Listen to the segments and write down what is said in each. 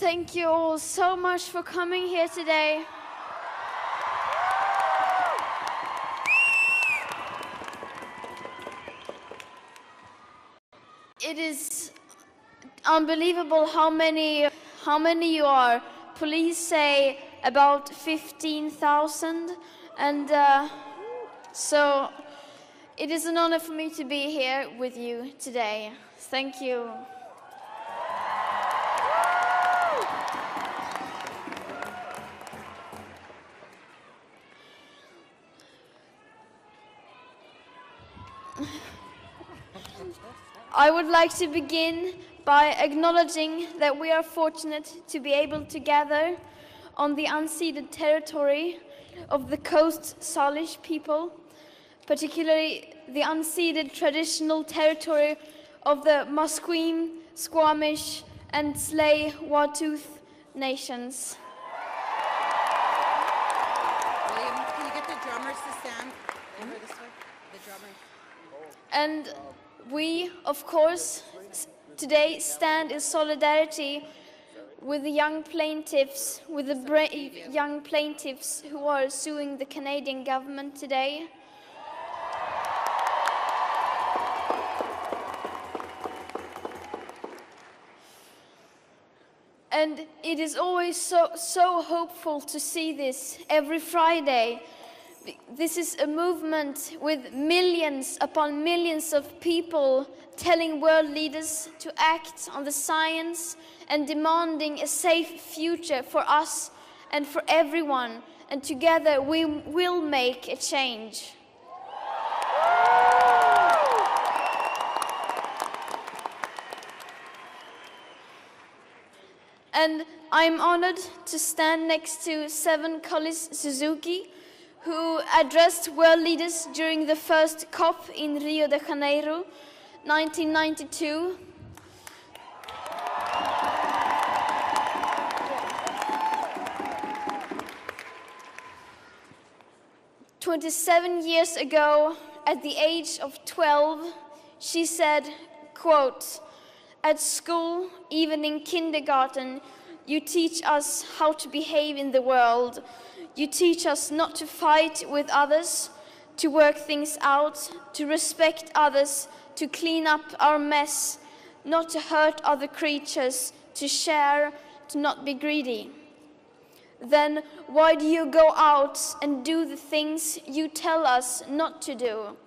Thank you all so much for coming here today. It is unbelievable how many you are. Police say about 15,000, and so it is an honor for me to be here with you today. Thank you. I would like to begin by acknowledging that we are fortunate to be able to gather on the unceded territory of the Coast Salish people, particularly the unceded traditional territory of the Musqueam, Squamish, and Tsleil-Waututh nations. William, can you get the drummers to stand over this way? The drummers. And we, of course, today stand in solidarity with the young plaintiffs, with the brave young plaintiffs who are suing the Canadian government today. And it is always so hopeful to see this every Friday. This is a movement with millions upon millions of people telling world leaders to act on the science and demanding a safe future for us and for everyone. And together we will make a change. And I'm honored to stand next to Seven Collis Suzuki, who addressed world leaders during the first COP in Rio de Janeiro, 1992. "27 years ago, at the age of 12, she said, quote, 'At school, even in kindergarten, you teach us how to behave in the world. You teach us not to fight with others, to work things out, to respect others, to clean up our mess, not to hurt other creatures, to share, to not be greedy. Then why do you go out and do the things you tell us not to do?'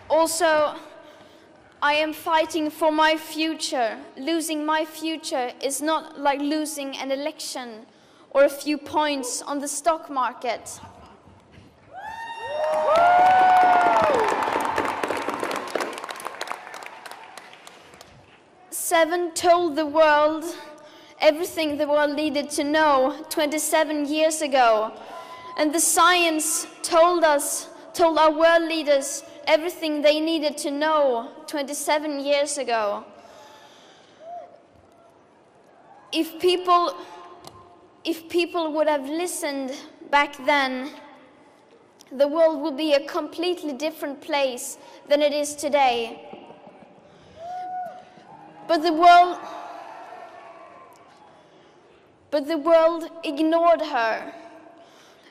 Also, I am fighting for my future. Losing my future is not like losing an election or a few points on the stock market. Seven told the world everything the world needed to know 27 years ago. And the science told our world leaders everything they needed to know 27 years ago. If people would have listened back then, the world would be a completely different place than it is today. But the world ignored her,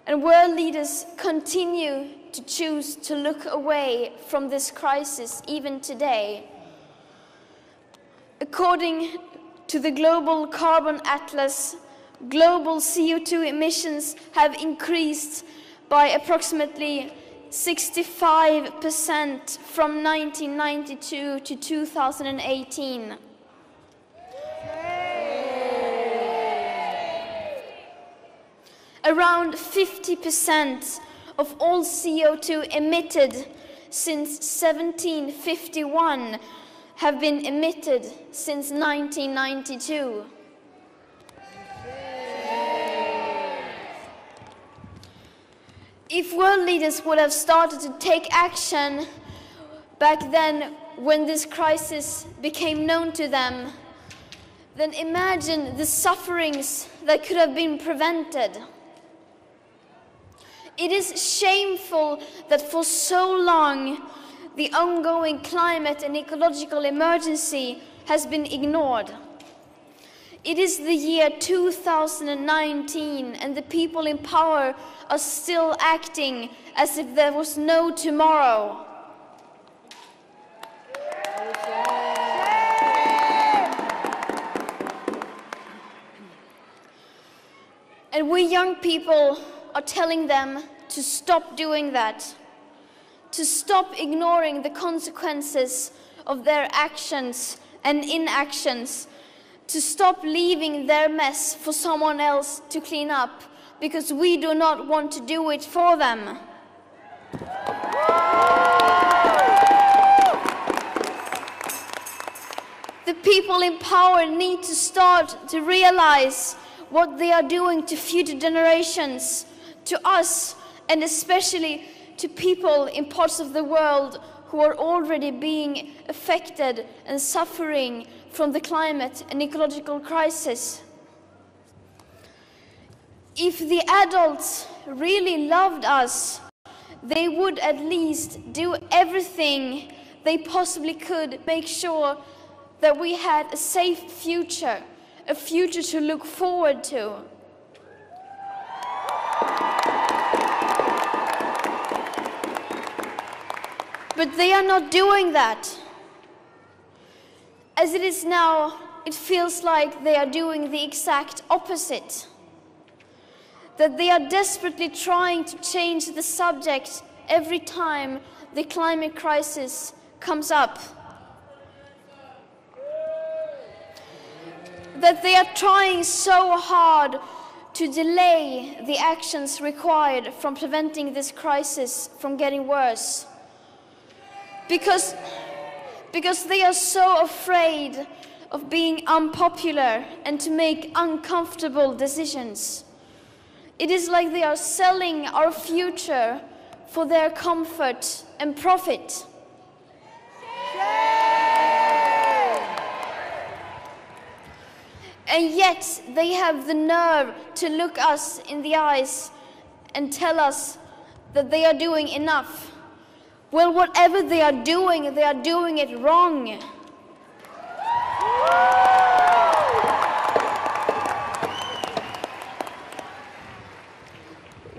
and world leaders continue to choose to look away from this crisis even today. According to the Global Carbon Atlas, global CO2 emissions have increased by approximately 65% from 1992 to 2018. Around 50% of all CO2 emitted since 1751 have been emitted since 1992. If world leaders would have started to take action back then when this crisis became known to them, then imagine the sufferings that could have been prevented. It is shameful that for so long the ongoing climate and ecological emergency has been ignored. It is the year 2019, and the people in power are still acting as if there was no tomorrow. And we young people are telling them to stop doing that, to stop ignoring the consequences of their actions and inactions, to stop leaving their mess for someone else to clean up, because we do not want to do it for them. The people in power need to start to realize what they are doing to future generations, to us, and especially to people in parts of the world who are already being affected and suffering from the climate and ecological crisis. If the adults really loved us, they would at least do everything they possibly could to make sure that we had a safe future, a future to look forward to. But they are not doing that. As it is now, it feels like they are doing the exact opposite. That they are desperately trying to change the subject every time the climate crisis comes up. That they are trying so hard to delay the actions required from preventing this crisis from getting worse. Because they are so afraid of being unpopular and to make uncomfortable decisions. It is like they are selling our future for their comfort and profit. And yet they have the nerve to look us in the eyes and tell us that they are doing enough. Well, whatever they are doing it wrong.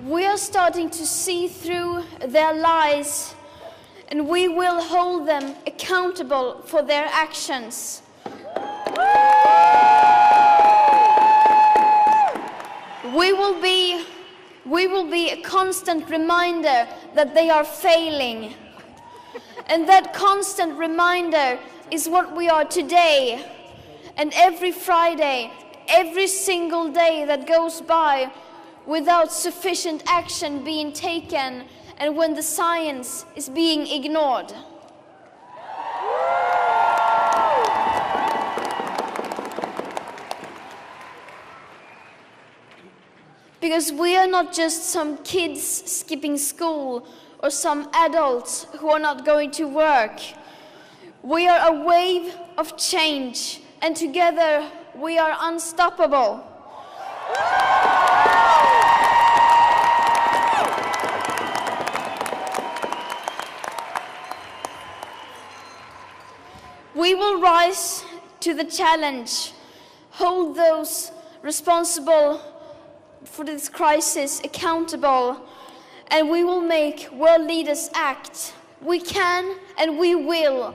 We are starting to see through their lies, and we will hold them accountable for their actions. We will be a constant reminder that they are failing. And that constant reminder is what we are today. And every Friday, every single day that goes by without sufficient action being taken, and when the science is being ignored. Because we are not just some kids skipping school or some adults who are not going to work. We are a wave of change, and together we are unstoppable. We will rise to the challenge, hold those responsible for this crisis accountable, and we will make world leaders act. We can and we will.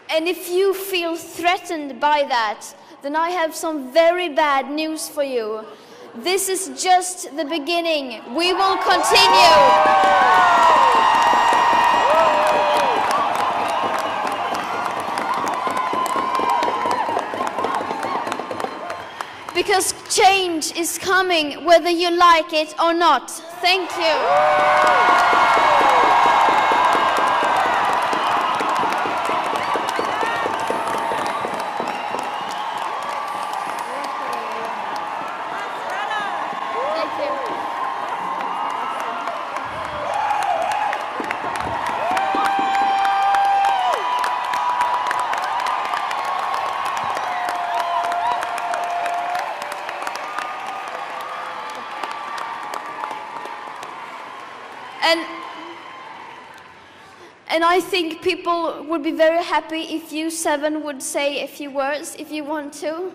And if you feel threatened by that, then I have some very bad news for you. This is just the beginning. We will continue. Because change is coming whether you like it or not. Thank you. And I think people would be very happy if you seven would say a few words if you want to.